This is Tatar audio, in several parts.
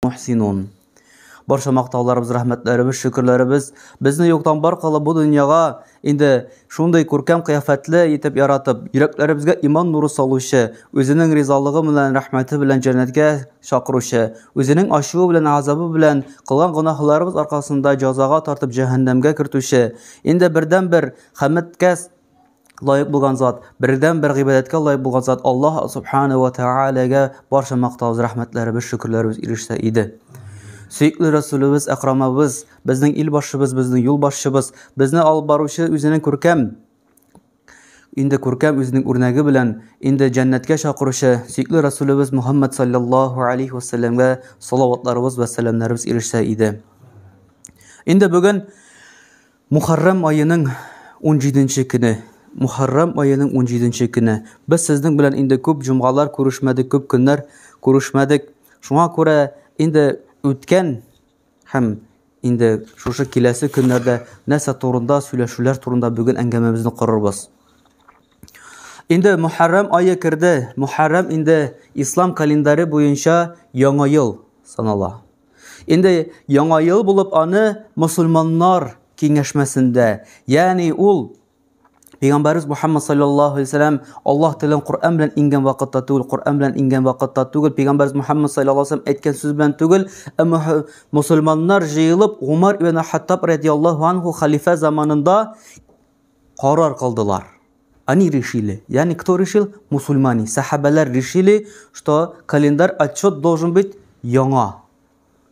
muhsinun. Barcha maqtovlarimiz, rahmatlarimiz, shukrlarimiz bizni yo'qdan bor qilib bu dunyoga endi shunday ko'rkam qiyofatli yetib yaratib, yuraklarimizga iymon nuri soluvchi, o'zining rizoligi bilan, rahmati bilan jannatga chaqiruvchi, o'zining ashuvi bilan, azobi bilan qilgan gunohlarimiz orqasida jazoga tortib jahannamga kirituvchi, endi birdan bir hamdga loyiq bo'lgan zot, birdan bir ibodatga loyiq bo'lgan zot Alloh subhanahu va taolaga barcha maqtov, rahmatlarimiz, shukrlarimiz erishsa edi. Suyukli Rasulimiz, Akromimiz, bizning ilboshimiz, bizning yo'lboshimiz, bizni olib boruvchi o'zining ko'rkam o'zining o'rnagi bilan endi jannatga chaqiruvchi suyukli Rasulimiz Muhammad sallallohu alayhi vasallamga salavotlarimiz va salomlarimiz erishsa edi. Endi bugun Muharram oyining 17-kuni. Muharram oyining 17-kuni. Biz sizning bilan endi ko'p jumg'alar ko'rishmadik, ko'p kunlar ko'rishmadik. Shunga ko'ra endi o'tgan ham endi shu kelasi kunlarda nasa to'g'rida so'ylashuvlar to'g'rida bugun angamamizni quramiz. Endi Muharram oyi kirdi. Muharram endi islom kalendari bo'yicha yangi yil sanaladi. Endi yangi yil bo'lib ani musulmonlar kengashmasida, ya'ni ul Peygamberimiz Muhammad sallallahu aleyhi ve sellem Allah Teala'nın Kur'an bilen ingen vakitte tugul, Kur'an bilen ingen vakitte tugul, Peygamberimiz Muhammad sallallahu aleyhi ve sellem etken söz bilen tugul, ama Müslümanlar jıyılıp Umar ibn Hattab radiyallahu anhu halife zamanında karar kıldılar. Они решили, yani кто решил? Мусульмане, сахабалар решили, что календарь отчет должен быть яңа,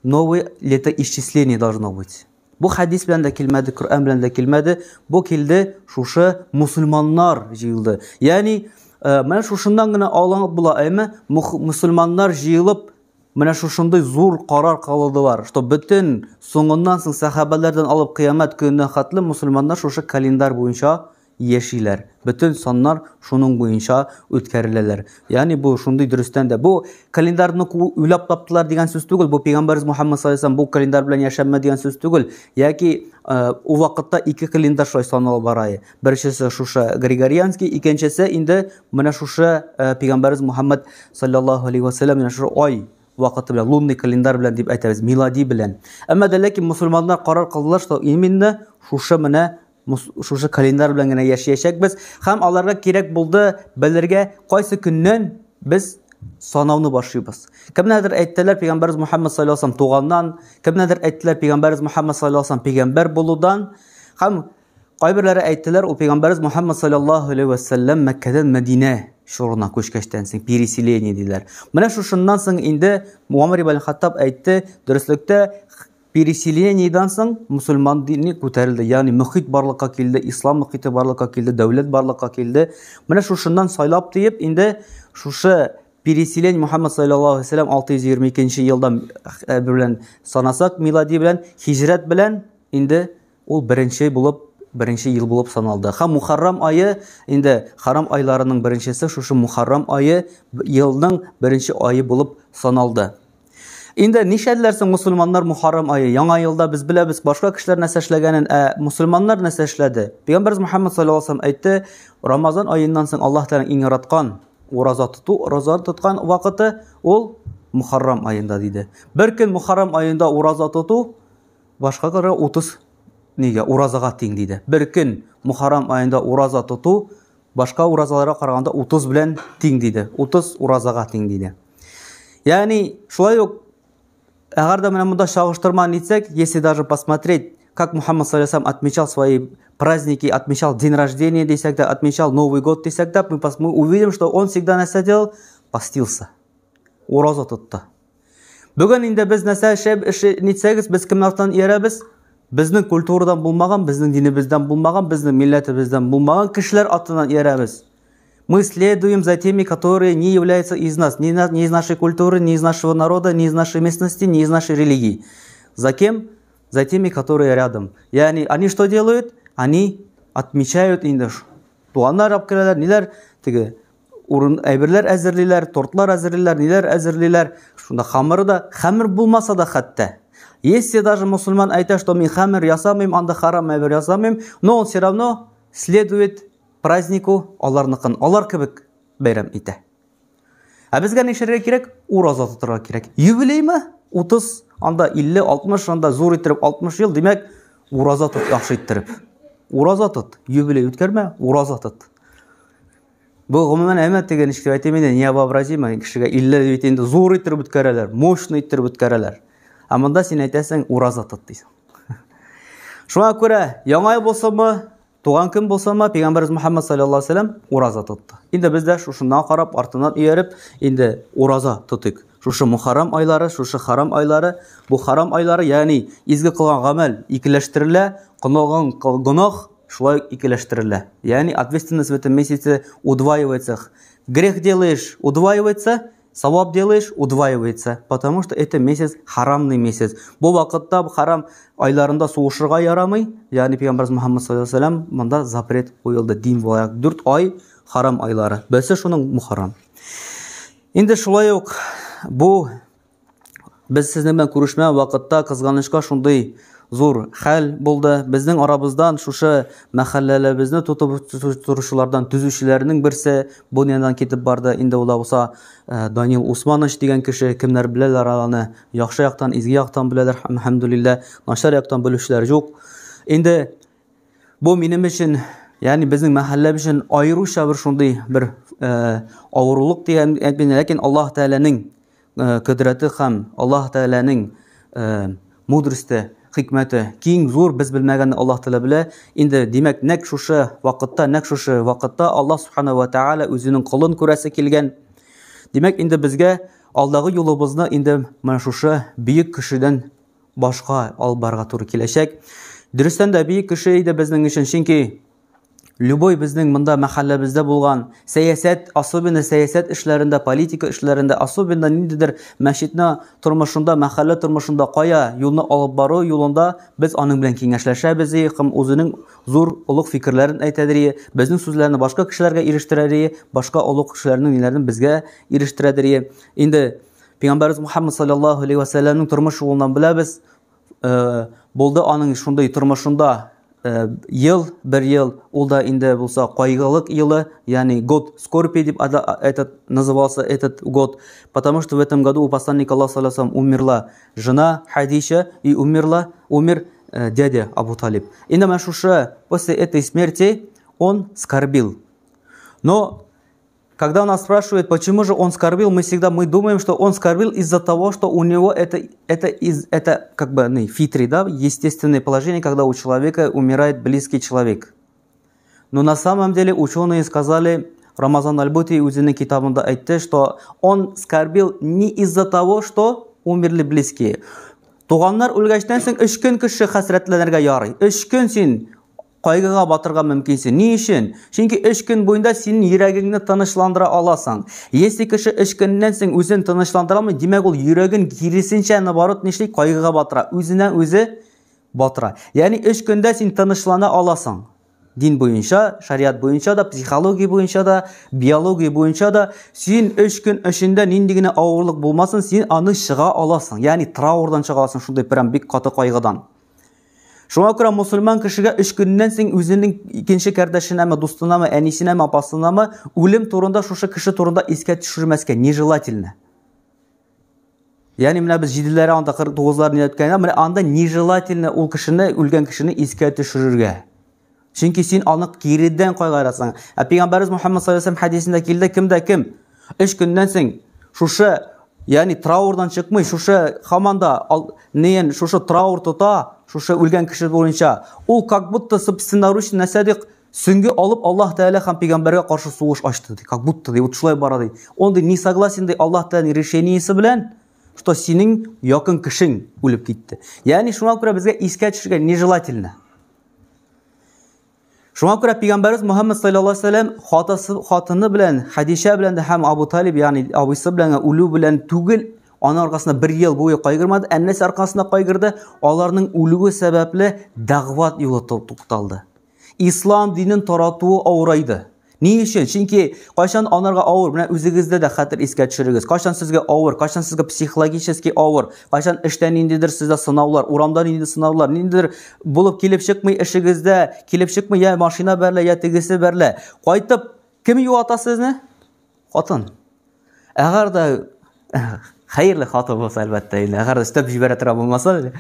новое летоисчисление должно быть. Bu hadis bilen de kelmedi, Kur'an bilen de kelmedi. Bu keldi şuşa Müslümanlar jıyıldı. Yani mana şuşundan gına ağlanıp bula ayma Müslümanlar jıyılıp mana şuşunday zor karar kıldılar. İşte bütün sonundan soň sahabelerden alıp kıyamet gününe katlı Müslümanlar şuşa kalendar boyunca yaşaylar. Bütün sonlar şunun boyunca ötkerilirler. Yani bu şunday dürüstten de bu kalendarını uylap taptılar degan söz tugul. Bu Peygamberimiz Muhammad sallallahu aleyhi ve sellem bu kalendar bilen yaşanma degan söz tugul. Yaki o vaqtda iki kalendar şoy sanal barayı. Birisi şuşa Gregorianski, ikincisi indi mana şuşa Peygamberimiz Muhammad sallallahu aleyhi ve sellem yana şu ay vaqti bilen lunni kalendar bilen deb aytamiz, miladi bilen. Ama da lakin musulmonlar qarar qildilar, что именно şuşa mana şuşa kalendar bilen gene yaşayacak biz. Hem alarga kerak buldu bilirge qaysi kundan biz sanavını başlayız. Kimlerdir ayttılar Peygamberimiz Muhammad sallallahu aleyhi ve sellem doğandan, kimlerdir ayttılar Peygamberimiz Muhammad sallallahu aleyhi ve sellem peygamber buludan. Hem qaybirlere ayttılar o Peygamberimiz Muhammad sallallahu aleyhi ve sellem Mekke'den Medine şuruna koşkaçtan soň переселение dediler. Mana şundan soň indi Muhammed ibn Hattab aytdı, dürüstlükte переселениеден соң musulmon dini ko'tarildi. Yani muhit barlıqqa keldi, islom muhiti barlıqqa keldi, davlat barlıqqa keldi. Mana şundan saylab deyip indi şuşa переселение Muhammad sallallahu aleyhi ve sellem 622 yılda bilen sanasak miladi bilen hicret bilen indi ol birinci yıl bulup sanaldı. Ha Muharram ayı indi haram aylarının birincisi şuşu Muharram ayı yılның birinci ayı bulup sanaldı. Endi nişədlərsə musulmonlar Muharram ayı, yangi yılda biz bilamiz, boshqa kishilar narsa ishlaganin, musulmonlar narsa ishladi. Payg'ambarimiz Muhammad sallallohu alayhi vasallam aytdi, Ramazon oyidan so'ng Alloh taolo eng yaratgan roza tutgan vaqti ol Muharram oyida dedi. Bir kun Muharram oyida roza tutuv boshqa qara 30 nega rozaga teng dedi. Bir kun Muharram oyida roza tutuv boshqa rozalarga qaraganda 30 bilan teng dedi. 30 rozaga teng dedi. Yani şulay yok. Eğer de мы шағыштырма нетсек, если даже посмотреть, как Мухаммад саллаллаху алейхи ва саллям отмечал свои праздники, отмечал день рождения, десек, отмечал Новый год, десек, мы увидим, что он всегда нәрсе делал, постился, ураза tuttu. Бүгін инде біз нәрсе нетсегіз, біз кімнен ереміз? Біздің культурадан болмаған, біздің динімізден болмаған, біздің милләтімізден болмаған кішілер атынан ереміз. Мы следуем за теми, которые не являются из нас, не из нашей культуры, не из нашего народа, не из нашей местности, не из нашей религии. За кем? За теми, которые рядом. Yani, они что делают? Они отмечают инде. Туганнар апкалар, нилер, тиги, әйберләр әзерлиләр, тортлар әзерлиләр, нилер әзерлиләр. Шунда хамыр да, хамыр булмаса да хәтта. Если даже мусульман әйтә, что мин хамыр ясамыйм, анда харам әйбер ясамыйм, но он все равно следует празднику аларныкын, алар кебек бәйрәм итә. Безгә нишәргә кирәк? Ураза тотарга кирәк. Юбилейме? 30, анда 50, 60, анда зур иттереп 60 ел, демәк, ураза тот яхшы иттереп. Ураза тот, юбилей үткәрмә, ураза тот. Бу гомумән әмәт дигән ишкә әйтәмәдә невообразимо кешегә 50 бит инде зур иттереп үткәрәләр, мощный иттереп үткәрәләр. Ә монда син әйтәсең ураза тот дисең. Шуңа күрә яңа ел булсамы, туган көн булсамы, Пәйгамбәрбез Мөхәммәд саллаллаһу алейһи ва саллям ураза тотты. Инде без дә шушыннан карап, артыннан ияреп, инде ураза тотыйк. Шушы мухаррам айлары, шушы харам айлары, бу харам айлары, ягъни изге кылган гамәл икеләштерелә, кылган гынах шулай икеләштерелә. Ягъни ответственность в этом месяце удваивается. Грех делаешь, удваивается, савап делаешь, удваивается, потому что это месяц харамный месяц. Бу вакытта харам айларында сугышырга ярамый. Ягъни Пәйгамбәрбез Мөхәммәд саллаллаһу алейһи ва саллям монда запрет куелды, дин буларак 4 ай харам айлары. Белсә шуның мухаррам. Инде шулай ук бу без сезнең белән күрешмәгән вакытта кызганычка шундый зур хәл булды. Безнең арабыздан шушы мәхәлләләребезне тотып торучылардан төзүчеләрнең берсе бу дөньядан китеп барды. Инде ул булса Данил Усманович дигән кеше, кемнәр беләләр аны, яхшы яктан, изге яктан беләләр, алхамдулилlah, начар яктан белүчеләр юк. Инде бу минем өчен, ягъни безнең мәхәллә өчен аеруча бер шундый бер авырлык дигән, ләкин Аллаһ Тәгаләнең көдрәте һәм Аллаһ Тәгаләнең мудросте, хикмәте киң зур, без белмәгәнне Аллаһ Тәгалә белә. Инде димәк, нәкъ шушы вакытта Аллаһ Субханаһу ва Тәгалә үзенең кулын күрәсе килгән. Димәк, инде безгә алдагы юлыбызны инде менә шушы бөек кешедән башка алып барырга туры киләчәк. Дөрестән дә бөек кеше иде безнең өчен, чөнки любой безнең монда мәхәлләбездә булган сәясәт, особенно сәясәт эшләрендә, политика эшләрендә, особенно ниндидер мәчетне тормышында, мәхәллә тормышында кая юлны алып бару юлында без аның белән киңәшләшәбез, һәм үзенең зур улуг фикерләрен әйтәдер, безнең сүзләрне башка кешеләргә ирештерәдер, башка улуг кешеләрнең ниләрен безгә ирештерәдер. Инде Пәйгамбәрбез Мөхәммәд саллаллаһу алейһи ва саллямның тормыш юлынан беләбез, булды аның шундый тормышында ел, бер ел, ул да инде булса кайгылык елы, ягъни год скорби дип назывался этот год, потому что в этом году у посланника Аллаха саллаллаху алейхи ва саллям умерла жена Хадиша и умер дядя Абу Талиб. Инде шушы после этой смерти он скорбил. Но когда нас спрашивают, почему же он скорбил, мы думаем, что он скорбил из-за того, что у него это как бы фитри, да, естественное положение, когда у человека умирает близкий человек. Но на самом деле ученые сказали, Рамазан Аль-Бути үзенең китабында әйтте, что он скорбил не из-за того, что умерли близкие. Туганнар үлгәчтән соң 3 көн кеше хәсрәтләнергә ярый. 3 көн син кайгыга батырга мөмкинсең. Ни өчен? Чөнки 3 көн буенда синең йөрәгеңне тынычландыра аласың. Если кеше 3 көннән соң үзен тынычландыра алмый, димәк ул йөрәген киресенчә наоборот нишли кайгыга батыра, үзеннән үзе батыра. Ягъни 3 көндә син тынычлана аласың. Дин буенча, шариат буенча да, психология буенча да, биология буенча да син 3 көн эчендә нинди генә авырлык булмасын, син аны чыга аласың. Ягъни траурдан чыга аласың, шундый прям бик каты кайгыдан. Шуңа күрә мусульман кешегә 3 көннән соң үзенең икенче кардәшенәме, дустынамы, әнисенәме, апасынамы үлем турында, шушы кеше турында искә төшермәскә нежелательно. Ягъни менә без 7ләре анда 49лар ни әйткәндә, менә анда нежелательно ул кешене, үлгән кешене искә төшерергә. Чөнки син аны киридән кайгырасың. Пәйгамбәрбез Мөхәммәд саллаллаһу алейһи ва саллям хадисендә килде, кемдә кем 3 көннән соң шушы, ягъни траурдан чыкмый, шушы хаманда шушы траур тота, шушы үлгән кеше буенча, ул как будто собственноручно насадик сөңге алып Аллаһ Тәгалә һәм пәйгамбәргә каршы сугыш ачты, как будто ди, шулай бара ди. Онда не согласен ди Аллаһ Тәгаләнең решениесе белән, что синең якын кешең үлеп китте. Ягъни шуңа күрә безгә искә төшергә нежелательно. Шуңа күрә пәйгамбәрбез Мөхәммәд саллаллаһу алейһи ва саллям хатыны белән, Хадиша белән һәм Абу Талиб, ягъни абыйсы белән үлү белән түгел, аны аркасында 1 ел буе кайгырмады, әннәсе аркасында кайгырды, аларның үлүе сәбәпле дәгъват юлы тукталды. Ислам динен таратуы авырайды. Ни өчен? Чөнки кайчан анарга авыр, менә үзегездә дә хәтер искә төшерегез. Кайчан сезгә авыр, кайчан сезгә психологически авыр, кайчан эштән ниндидер сездә сынаулар, урамда ниндидер сынаулар, ниндидер булып килеп чыкмый эшегездә, килеп чыкмый я машина берлә, я тегесе берлә. Кайтып кем юата сезне? Хатын. Әгәр дә Хәерле хатын булса әлбәттә инде. Әгәр өстәп җибәрә тора булмаса,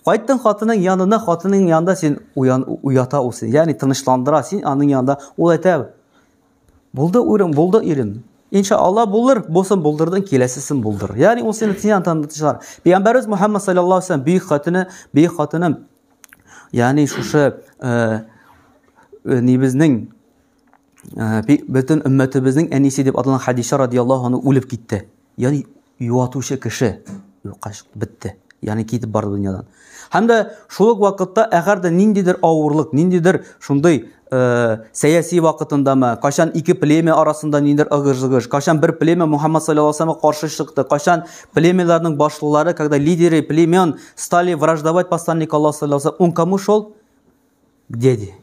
кайттың хатының янында син уята ул син. Ягъни тынычландыра син аның янында. Ул әйтә: "Булды урым, булды ирем. Иншалла булыр, булсын булдырдың, киләсесен булдыр." Ягъни ул сине тиян танытышар. Пәйгамбәрбез Мухаммад саллаллаһу алейхи ва саллям бөек хатыны, ягъни шушы нибезнең бөтен өммәтебезнең әнисе дип аталган Хадиша радиллаһу анха үлеп китте. Ягъни юатучы кеше юкка битте. Ягъни китеп барды дөньядан. Һәм дә шул ук вакытта әгәр дә ниндидер авырлык, ниндидер шундый сәяси вакытындамы, кашан ике племе арасында ниндидер ыгыш-зыгыш, кашан бер племе Мухаммад саллаллаһу алейхи ва саллямга каршы чыкты, кашан племеләрнең башлылары, когда лидеры племен стали враждовать посланнику Аллаха саллаллаһу алейхи ва саллям, он кому шел? К дяде,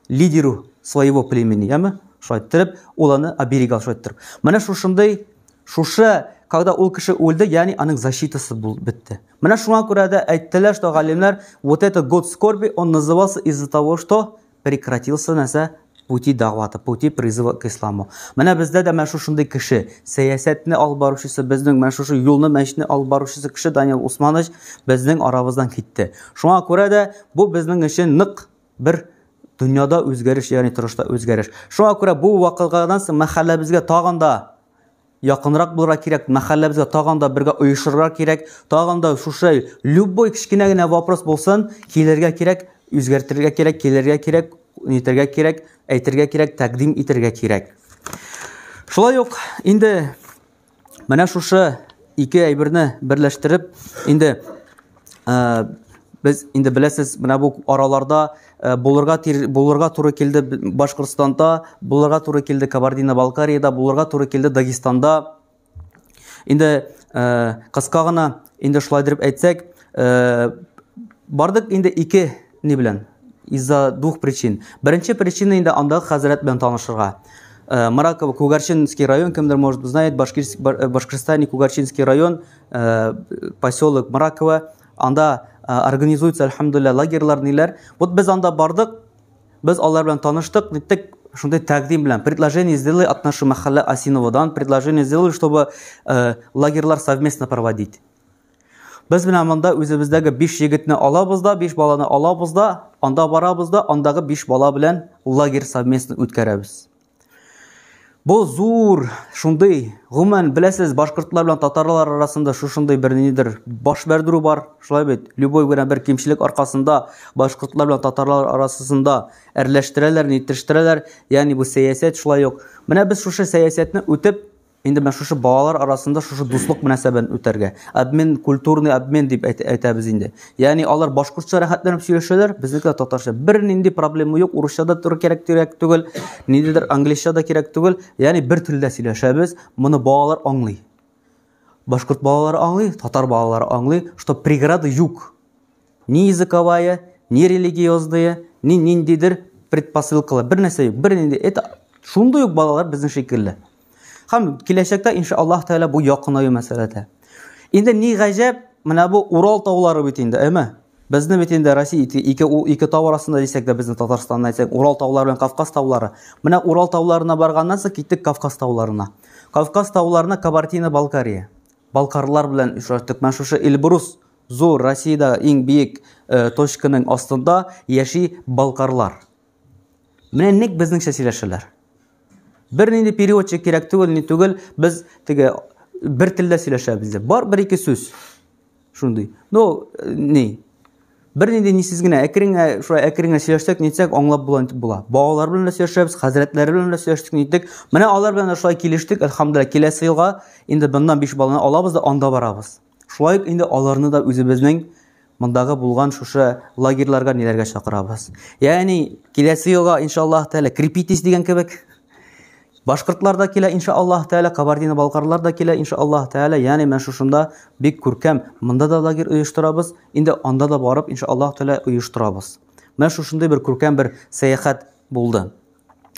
лидеру своего племени, яме? Шайтырып, уланы оберегал шайтырып. Менә шушындай, когда ул кеше үлде, ягъни аның защитасы битте. Менә шуңа күрә дә әйттеләр, что галимнәр, вот этот год скорби, он назывался из-за того, что прекратился пути давата, пути призыва к исламу. Менә бездә дә шушындай кеше, сәясәтне алып баручысы, безнең шушы юлны мәчне алып баручысы кеше Даниил Усманович безнең арабыздан китте. Шуңа күрә дә бу безнең өчен нык бер дөньяда үзгәреш, ягъни торышта үзгәреш. Шуңа күрә бу вакыйгадан соң мәхәлләбезгә тагын да якынрак булырга кирәк, мәхәлләбезгә тагын да бергә оешырга кирәк, тагын да шушы любой кичкенә генә вопрос булсын, килергә кирәк, үзгәртергә кирәк, килергә кирәк, нитергә кирәк, әйтергә кирәк, тәкъдим итәргә кирәк. Шулай ук инде менә шушы ике әйберне берләштереп, инде без инде беләсез, менә бу араларда булырга туры килде Башкортстанда, булырга туры килде Кабардино-Балкарияда, булырга туры килде Дагестанда. Инде кыска гына инде шулай дип әйтсәк, бардык инде ике ни белән, из-за двух причин. Беренче причина инде андагы хәзрәт белән танышырга. Мараково, Кугарчинский район, кемдер может знает, Башкортстан, Кугарчинский район, поселок Мараково, анда организуется, альхамдулилля, лагерьлар ниләр. Вот без анда бардык, без алар белән таныштык, диттек, шундай тәкъдим белән. Предложение сделали от нашей махаллы Осиноводан, предложение сделали, чтобы лагерьлар совместно проводить. Без белән анда үзебездәге 5 егетне алабыз да, 5 баланы алабыз да, анда барабыз да, андагы 5 бала белән лагерь совместно үткәрәбез. Бу зур шундый, гомумән беләсез, башкортлар белән татарлар арасында шушындай бер нидер баш бәрдерү бар, шулай бит. Любой бер кимчилек аркасында башкортлар белән татарлар арасында әрләштерәләр, нитештерәләр. Ягъни бу сәясәт шулай ук. Менә без шушы сәясәтне үтеп, инде мен шушы балалар арасында шушы дуслык мөнәсәбәтен үтәргә. Обмен, культурный обмен дип әйтәбез инде. Ягъни алар башкортча рәхәтләнеп сөйләшәләр, безнекеләр татарча. Бер нинди проблема юк, урысча да туры кирәк түгел, ниндидер англисча да кирәк түгел. Ягъни бер телдә сөйләшәбез, моны балалар аңлый. Башкорт балалары аңлый, татар балалары аңлый, что преграды юк. Ни языковая, ни религиозная, ни ниндидер предпосылкалар, бер нәрсә юк. Бер нинди это шундый ук балалар безнең шикелле. Һәм киләчәктә иншаллаһ тәала бу якынаю мәсьәләдә. Инде ни гаҗәп, менә бу Урал таулары бит инде, әмма безне бит инде Россия ике тау арасында дисәк дә, безне Татарстанны әйтсәк, Урал таулары белән Кавказ таулары. Менә Урал тауларына барганнан соң киттек Кавказ тауларына. Кавказ тауларына Кабардино-Балкария. Балкарлар белән очраштык. Менә шушы Эльбрус зур Россиядә иң биек точканың астында яши балкарлар. Менә ник безнеңчә сөйләшәләр. Бер нинди переводчик кирәк түгел, ни түгел, без теге бер телдә сөйләшәбез. Бар бер-ике сүз. Шундый. Ну, ни? Бер нинди нисез генә әкрен сөйләшсәк, нитсәк аңлап була. Балалар белән дә сөйләшәбез, хәзрәтләр белән дә сөйләштек, нитек. Менә алар белән шулай килештек, альхамдулилlah, киләсе елга инде bundan 5 баланы алабыз да анда барабыз. Шулай инде аларны да үзебезнең мондагы булган шушы лагерьларга ниләргә чакырабыз. Ягъни киләсе елга иншаллаһ тәала крепитесь дигән кебек башкортлар да килә иншаллаһ тәала, Кабардино-Балкарлар да килә иншаллаһ тәала. Ягъни мен шушында бик күркәм монда да лагерь оештырабыз, инде анда да барып иншаллаһ тәала оештырабыз. Мен шушында бер күркәм бер сәяхәт булды.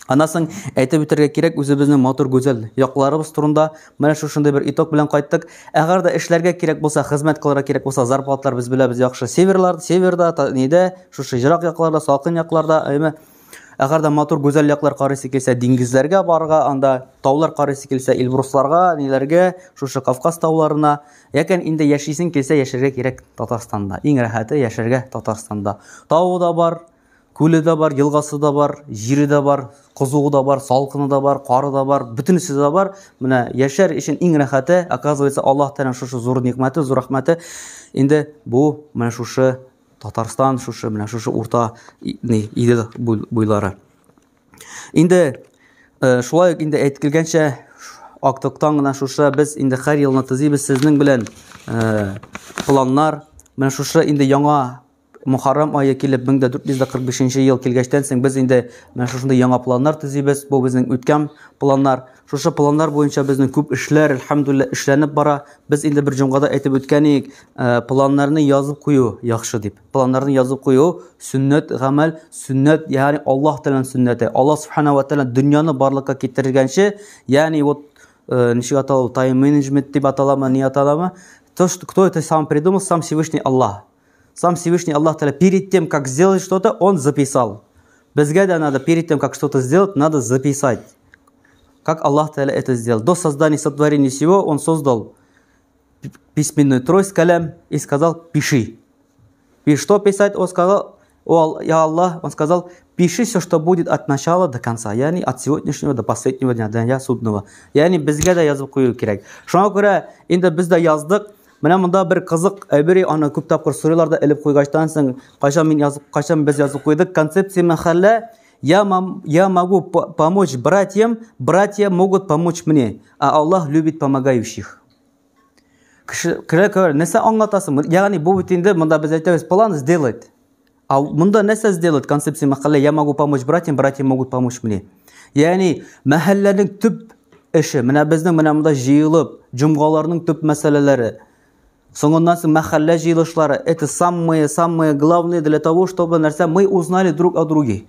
Анасын әйтеп үтәргә кирәк, үзебезнең матур гүзәл якларыбыз турында. Менә шушында бер иток белән кайттык. Әгәр дә эшләргә кирәк булса, хезмәт кылырга кирәк булса, зарплатлар без беләбез яхшы. Северда, нидә, шушы җирак якларда, салкын якларда, әйме Әгәр дә матур гүзәл яклар карыйсы килсә, диңгезләргә барырга, анда таулар карыйсы килсә, Эльбрусларга, ниләргә, шушы Кавказ тауларына, яки инде яшисең килсә, яшәргә кирәк Татарстанда. Иң рәхәте яшәргә Татарстанда. Тауы да бар, күле дә бар, елгасы да бар, җире дә бар, кызуы да бар, салкыны да бар, кары да бар, бөтенесе дә бар. Менә яшәр өчен иң рәхәте, оказывается, Аллаһ Тәгалә шушы зур никмәте, зур рәхмәте инде бу менә шушы Татарстан, шушы менә шушы урта иде буйлары. Инде шулай инде әйткелгәнчә, актыктан гына шушы без инде һәр елны төзибез сезнең белән планнар. Менә шушы инде яңа Мөхәррәм ае килеп 1445 ел килгәчтән соң без инде менә шушында яңа планнар төзибез. Бу безнең үткән планнар. Шушы планнар буенча безнең күп эшләр, әлхәмдүлилләh, эшләнеп бара. Без инде бер җомгада әйтеп үткәнек, планнарны язып кую яхшы дип. Планнарны язып кую сүннәт гамәл, сүннәт, ягъни Аллаһ Тәгаләнең сүннәте. Аллаһ Субханаһу ва Тәгалә дөньяны барлыкка китергәнче, ягъни вот ничек аталу, тайм менеджмент дип аталамы, ни аталамы? То, что кто это сам придумал, сам Всевышний Аллах. Сам Всевышний Аллах Та'аля перед тем, как сделать что-то, Он записал. Безге да надо перед тем, как что-то сделать, надо записать. Как Аллах Та'аля это сделал. До создания, сотворения всего Он создал письменную трость, калям, и сказал, пиши. И что писать? Он сказал, я Аллах, Он сказал, пиши все, что будет от начала до конца. Яни от сегодняшнего до последнего дня, до дня судного. Яни безге да язып кую кирәк. Шуңа күрә инде без дә яздык. Менә монда бер кызык әйбери, аны күп тапкыр сорыйларда элеп куйгачтан соң, кайчан без язып куйдык, концепция мәхәллә, я могу помочь братьям, братья могут помочь мне, а Аллах любит помогающих. Нәрсә аңлатасың? Ягъни бу бит инде монда без әйтәбез, план сделать. А монда нәрсә сделать? Концепция мәхәллә, я могу помочь братьям, братья могут помочь мне. Ягъни мәхәлләнең төп эше, менә безнең менә монда җыелып, җомгаларның төп мәсьәләләре. Соңыннан соң мәхәллә җыелышлары, это самое главное для того, чтобы нәрсә мы узнали друг о друге.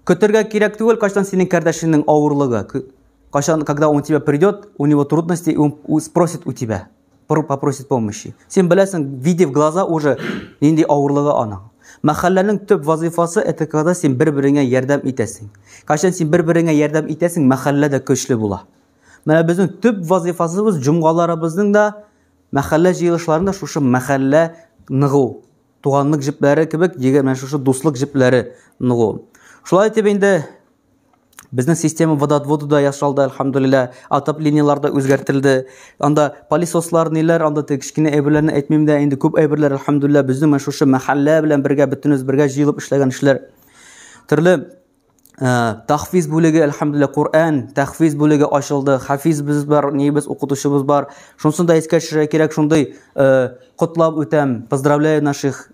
Көтәргә кирәк түгел, кайчан синең кардәшеңнең авырлыгы. Кайчан, когда он тебя придет, у него трудности, и он спросит у тебя, попросит помощи. Син беләсең, видя в глаза уже нинди авырлыгы аның. Мәхәлләнең төп вазифасы это когда син бер-береңә ярдәм итәсең. Кайчан син бер-береңә ярдәм итәсең, мәхәллә дә көчле була. Менә безнең төп вазифасыбыз җомгаларыбызның да мәхәллә җыелышларында шушы мәхәллә ныгу, туганлык җепләре кебек, менә шушы дуслык җепләре ныгу. Шулай итеп инде безнең система водоотводы да ясалды, әлхәмдүлилләh, отоплениелар да үзгәртелде. Анда пылесослар ниләр, анда кичкенә әйберләрне әйтмим дә, инде күп әйберләр, әлхәмдүлилләh, безнең менә шушы мәхәллә белән бергә бөтенез бергә җыелып эшләгән эшләр. Төрле тахфиз бүлеге, әлхәмдүлилләh, Кур'ан тахфиз бүлеге ачылды. Хафизбыз бар, нибез укытучыбыз бар. Шунсын да искә төшерә кирәк, шундый котлап үтәм, поздравляю наших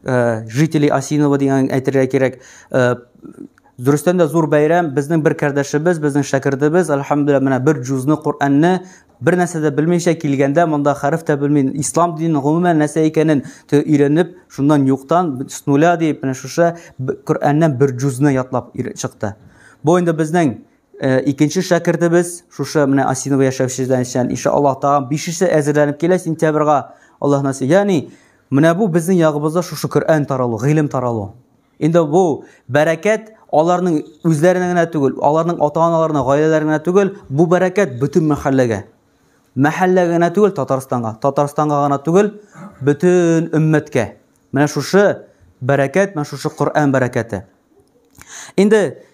жителей Осинова дигән әйтергә кирәк. Дөрестән дә зур бәйрәм, безнең бер кардәшебез, безнең шәкердебез, әлхәмдүлилләh, менә бер җузны Кур'анны бер нәрсә дә белмичә килгәндә, монда хәреф тә белми, ислам динен гомумән нәрсә икәнен өйрәнеп, шуннан юктан с нуля дип, менә шушы Кур'аннан бер җузны ятлап чыкты. Бу инде безнең икенче шәкердебез, шушы менә Осинова яшәүчедән иншаллаһ тагын 5-се әзерләнеп килә сентябрьгә, Аллаһ насыйп. Ягъни менә бу безнең ягыбызда шушы Кур'ан таралу, гыйлем таралу. Инде бу бәрәкәт аларның үзләренә генә түгел, аларның ата-аналарына, гаиләләренә түгел, бу бәрәкәт бөтен мәхәлләгә. Мәхәлләгә генә түгел, Татарстанга гына түгел, бөтен өммәткә. Менә шушы бәрәкәт, менә шушы Кур'ан бәрәкәте. Инде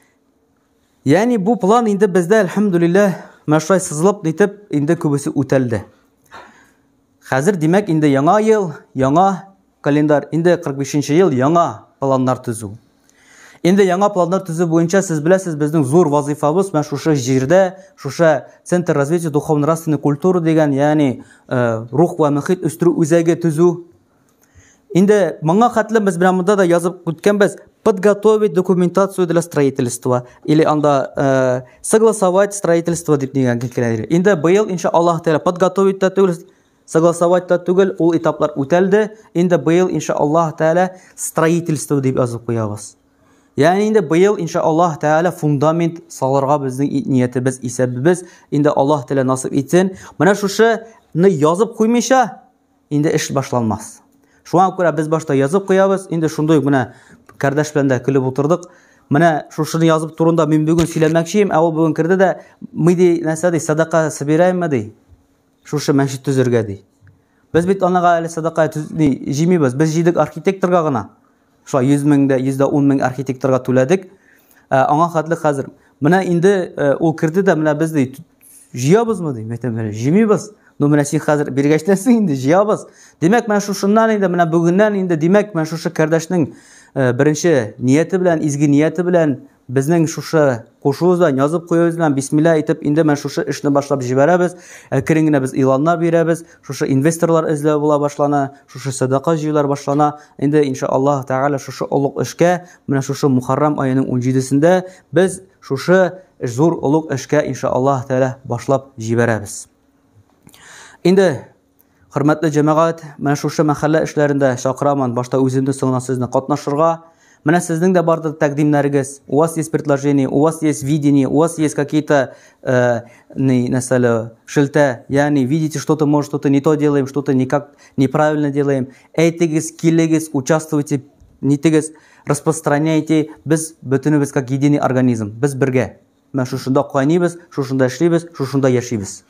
ягъни бу план инде бездә, әлхәмдүлилләh, мәшрай сызылып нитеп, инде күбесе үтәлде. Хәзер димәк инде яңа ел, яңа календар, инде 45-нче ел, яңа планнар төзү. Инде яңа планнар төзү буенча сез беләсез, безнең зур вазифабыз менә шушы җирдә, шушы Центр развития духовно-нравственной культуры дигән, ягъни рух ва мөхит үстерү үзәге төзү. Инде моңа хәтле без белән монда да язып үткәнбез, подготовить документацию для строительства или анда согласовать строительство дип дигән киләләр. Инде быел иншаллаһ тәала подготовить та түгел, согласовать та түгел, ул этаплар үтәлде. Инде быел иншаллаһ тәала строительство дип язып куябыз. Ягъни инде быел иншаллаһ тәала фундамент салырга безнең ниятебез, исәбебез, инде Аллаһ тәала насыйп итсен. Менә шушыны язып куймыйча инде эш башланмас. Шуңа күрә без башта язып куябыз, инде шундый менә кардәш белән дә көлеп утырдык. Менә шушыны язып турында мин бүген сөйләмәкче идем, ә ул бүген керде дә мы ди нәрсә ди, садака собираемме ди. Шушы мәчет төзергә ди. Без бит анага әле садака җыймыйбыз. Без җыйдык архитекторга гына. Шулай 100 мең дә 110 мең архитекторга түләдек. Аңа хәтле хәзер. Менә инде ул керде дә менә без ди җыябызмы ди. Мәктәптә җыймыйбыз. Ну менә син хәзер биргәчләсең инде җыябыз. Димәк, менә шушыннан инде менә бүгеннән инде димәк, менә шушы кардәшнең беренче нияте белән, изге нияте белән безнең шушы кушуыбыздан язып куябыз белән бисмилла әйтеп инде менә шушы эшне башлап җибәрәбез. Керен генә без иланнар бирәбез. Шушы инвесторлар эзләү була башлана, шушы садака җыйлар башлана. Инде иншааллаһ тәгалә шушы олуг эшкә менә шушы Мухаррам аеның 17-сендә без шушы зур олуг эшкә иншааллаһ тәгалә башлап җибәрәбез. Инде хөрмәтле җәмәгать, менә шушы мәхәллә эшләрендә чакырамын, башта үземне соңына сезне катнашырга. Менә сезнең дә бардыр тәкъдимнәрегез. У вас есть предложение, у вас есть видение, у вас есть какие-то шелта, яни видите что-то, может что-то не то делаем, что-то никак неправильно делаем. Әйтегез, килегез, участвуйте, нитегез, распространяйте. Без бөтенебез как единый организм. Без бергә. Менә шушында кайныйбыз, шушында эшлибез, шушында яшибез.